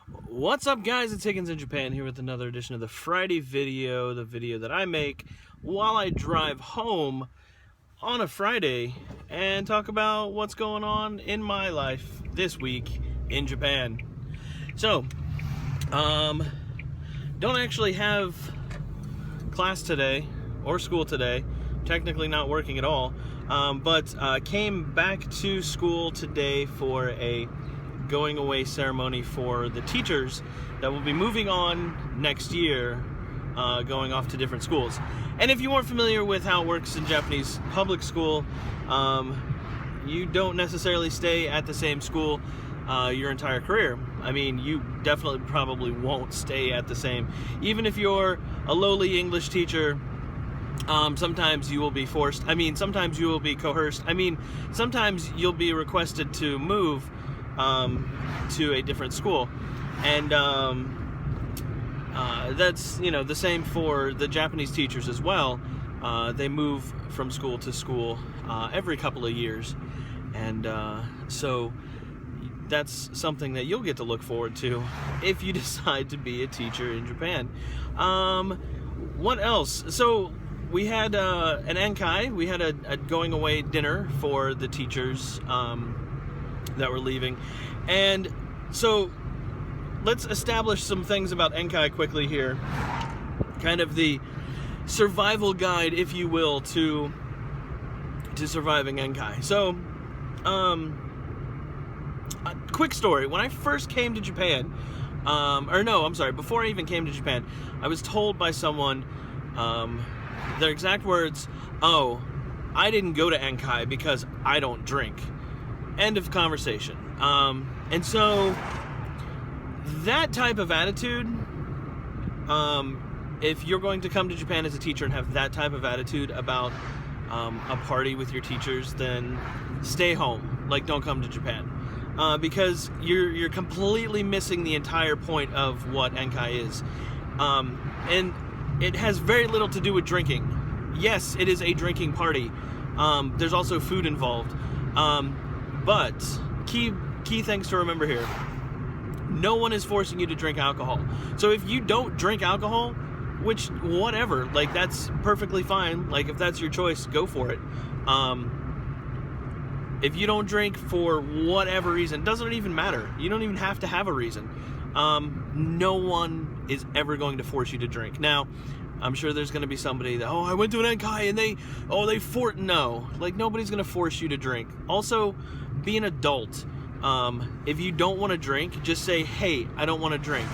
What's up, guys? It's Higgins in Japan here with another edition of the Friday video, the video that I make while I drive home on a Friday and talk about what's going on in my life this week in Japan. So, don't actually have class today or school today, technically not working at all, but came back to school today for a going away ceremony for the teachers that will be moving on next year, going off to different schools. And if you weren't familiar with how it works in Japanese public school, you don't necessarily stay at the same school your entire career. I mean, you definitely probably won't stay at the same. Even if you're a lowly English teacher, sometimes you will be forced. I mean, sometimes you will be coerced. I mean, sometimes you'll be requested to move to a different school, and that's, you know, the same for the Japanese teachers as well. They move from school to school every couple of years, and so that's something that you'll get to look forward to if you decide to be a teacher in Japan. What else? So we had an Enkai. We had a going away dinner for the teachers that were leaving. And so let's establish some things about Enkai quickly here. Kind of the survival guide, if you will, to surviving Enkai. So, a quick story. When I first came to Japan, before I even came to Japan, I was told by someone, their exact words, "Oh, I didn't go to Enkai because I don't drink." End of conversation. And so that type of attitude, if you're going to come to Japan as a teacher and have that type of attitude about a party with your teachers, then stay home. Like, don't come to Japan, because you're completely missing the entire point of what Enkai is, and it has very little to do with drinking. Yes, it is a drinking party. There's also food involved. But key things to remember here: no one is forcing you to drink alcohol. So if you don't drink alcohol, which, whatever, like, that's perfectly fine. Like, if that's your choice, go for it. If you don't drink for whatever reason, doesn't even matter. You don't even have to have a reason. No one is ever going to force you to drink. Now, I'm sure there's going to be somebody that, I went to an Enkai and they no. Like, nobody's going to force you to drink. Also, be an adult. If you don't want to drink, just say, "Hey, I don't want to drink."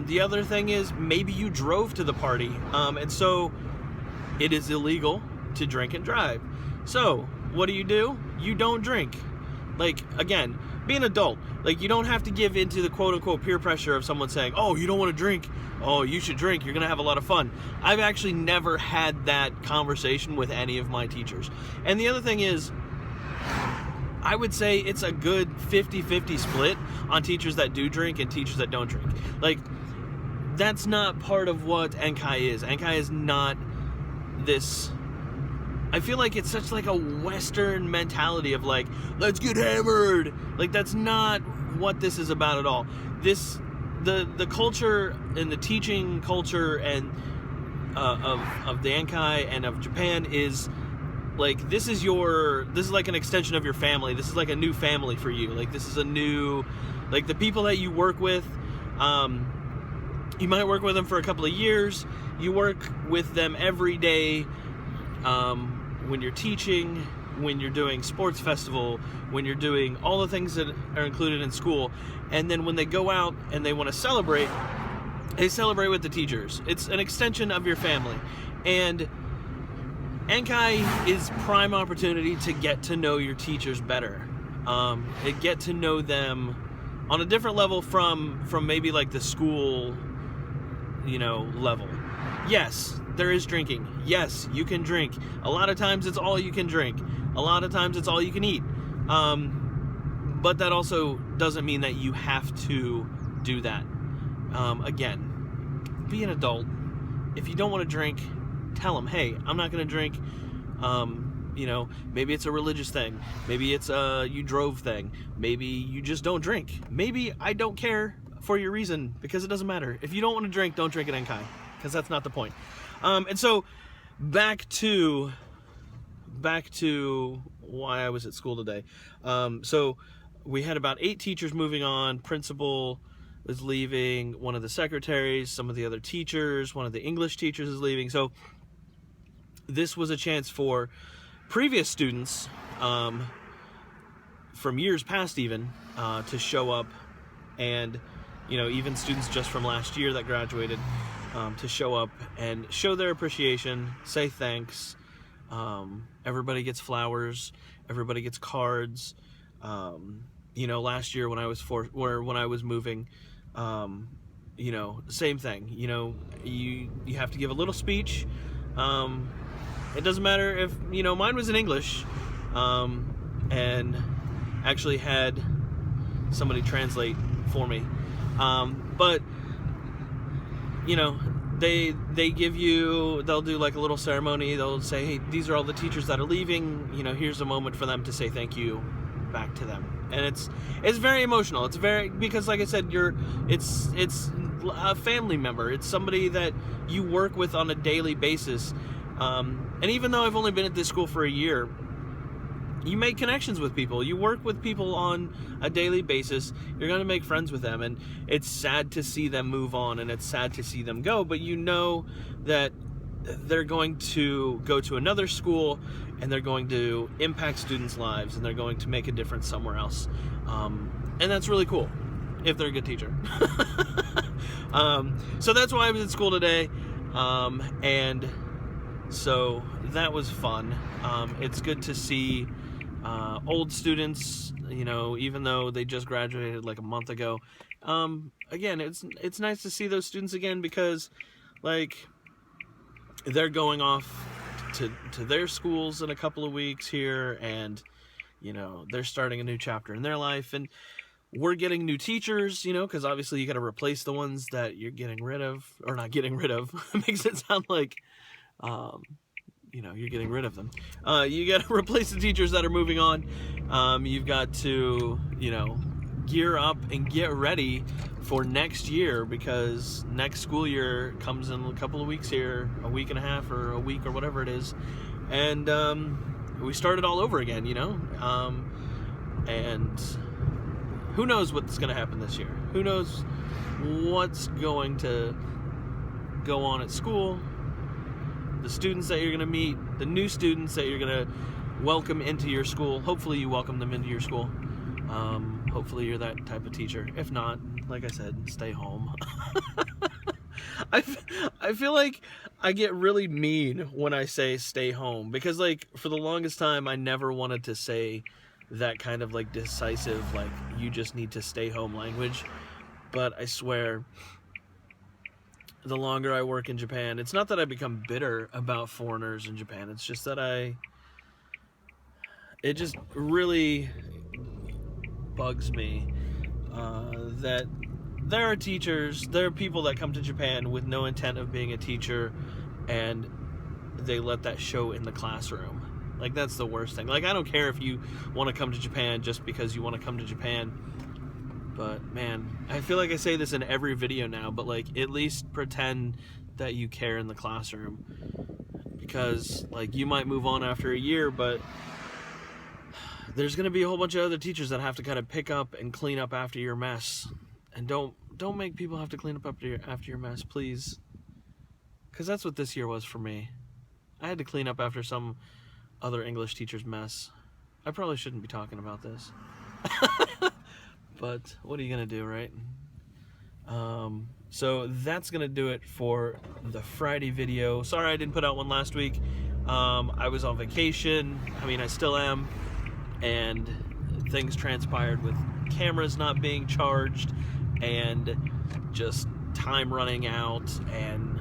The other thing is, maybe you drove to the party, and so it is illegal to drink and drive. So, what do? You don't drink. Like, again, be an adult. Like, you don't have to give into the quote-unquote peer pressure of someone saying, "Oh, you don't want to drink. Oh, you should drink. You're going to have a lot of fun." I've actually never had that conversation with any of my teachers. And the other thing is, I would say it's a good 50-50 split on teachers that do drink and teachers that don't drink. Like, that's not part of what Enkai is. Enkai is not this... I feel like it's such like a Western mentality of, like, let's get hammered. Like, that's not what this is about at all. The culture and the teaching culture and of the Enkai and of Japan is like, this is like an extension of your family. This is like a new family for you. Like, this is a new, like, the people that you work with, you might work with them for a couple of years. You work with them every day. When you're teaching, when you're doing sports festival, when you're doing all the things that are included in school, and then when they go out and they want to celebrate, they celebrate with the teachers. It's an extension of your family. And Enkai is prime opportunity to get to know your teachers better, and get to know them on a different level from maybe like the school, level. Yes, there is drinking. Yes, you can drink. A lot of times it's all you can drink. A lot of times it's all you can eat. But that also doesn't mean that you have to do that. Again, be an adult. If you don't want to drink, tell them, "Hey, I'm not going to drink." Maybe it's a religious thing. Maybe it's a you drove thing. Maybe you just don't drink. Maybe I don't care for your reason, because it doesn't matter. If you don't want to drink, don't drink at Enkai, because that's not the point. And so back to why I was at school today. So we had about 8 teachers moving on. Principal was leaving, one of the secretaries, some of the other teachers, one of the English teachers is leaving. So this was a chance for previous students from years past even to show up, and even students just from last year that graduated, to show up and show their appreciation, say thanks. Everybody gets flowers, everybody gets cards. Last year when I was moving, same thing. You have to give a little speech. It doesn't matter if, mine was in English, and actually had somebody translate for me. But they give you, they'll do like a little ceremony. They'll say, hey, these are all the teachers that are leaving. Here's a moment for them to say thank you back to them. And it's very emotional. It's because like I said, it's a family member. It's somebody that you work with on a daily basis. And even though I've only been at this school for a year, you make connections with people. You work with people on a daily basis. You're going to make friends with them. And it's sad to see them move on, and it's sad to see them go. But you know that they're going to go to another school, and they're going to impact students' lives, and they're going to make a difference somewhere else. And that's really cool if they're a good teacher. So that's why I was at school today. And so that was fun. It's good to see old students, even though they just graduated like a month ago. Again, it's nice to see those students again, because like they're going off to their schools in a couple of weeks here, and they're starting a new chapter in their life, and we're getting new teachers, because obviously you got to replace the ones that you're getting rid of, or not getting rid of. Makes it sound like you're getting rid of them. You got to replace the teachers that are moving on. You've got to gear up and get ready for next year, because next school year comes in a couple of weeks here, a week and a half or a week or whatever it is, and we started all over again, and who knows what's going to happen this year. Who knows what's going to go on at school, the students that you're going to meet, the new students that you're going to welcome into your school. Hopefully you welcome them into your school. Hopefully you're that type of teacher. If not, like I said, stay home. I feel like I get really mean when I say stay home, because like for the longest time I never wanted to say that kind of like decisive, like you just need to stay home language. But I swear, the longer I work in Japan, it's not that I become bitter about foreigners in Japan. It's just that it just really bugs me that there are teachers, there are people that come to Japan with no intent of being a teacher, and they let that show in the classroom. Like, that's the worst thing. Like, I don't care if you want to come to Japan just because you want to come to Japan, but man, I feel like I say this in every video now, but like, at least pretend that you care in the classroom, because like you might move on after a year, but there's going to be a whole bunch of other teachers that have to kind of pick up and clean up after your mess. And don't make people have to clean up after your mess, please. Because that's what this year was for me. I had to clean up after some other English teacher's mess. I probably shouldn't be talking about this. But what are you going to do, right? So that's going to do it for the Friday video. Sorry I didn't put out one last week. I was on vacation. I mean, I still am. And things transpired with cameras not being charged and just time running out, and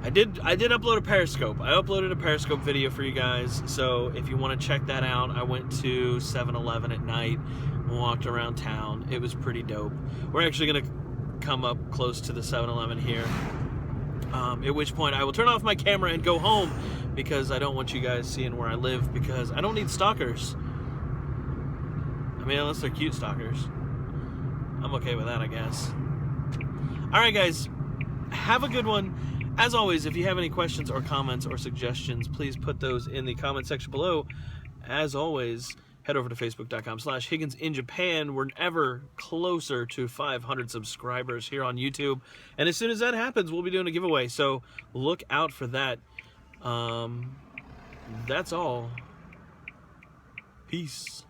I did upload a Periscope. I uploaded a Periscope video for you guys, so if you want to check that out, I went to 7-Eleven at night, walked around town. It was pretty dope. We're actually going to come up close to the 7-Eleven here, at which point I will turn off my camera and go home, because I don't want you guys seeing where I live, because I don't need stalkers. I mean, unless they're cute stalkers. I'm okay with that, I guess. All right, guys, have a good one. As always, if you have any questions or comments or suggestions, please put those in the comment section below. As always, head over to facebook.com/Higgins in Japan. We're ever closer to 500 subscribers here on YouTube. And as soon as that happens, we'll be doing a giveaway. So look out for that. That's all. Peace.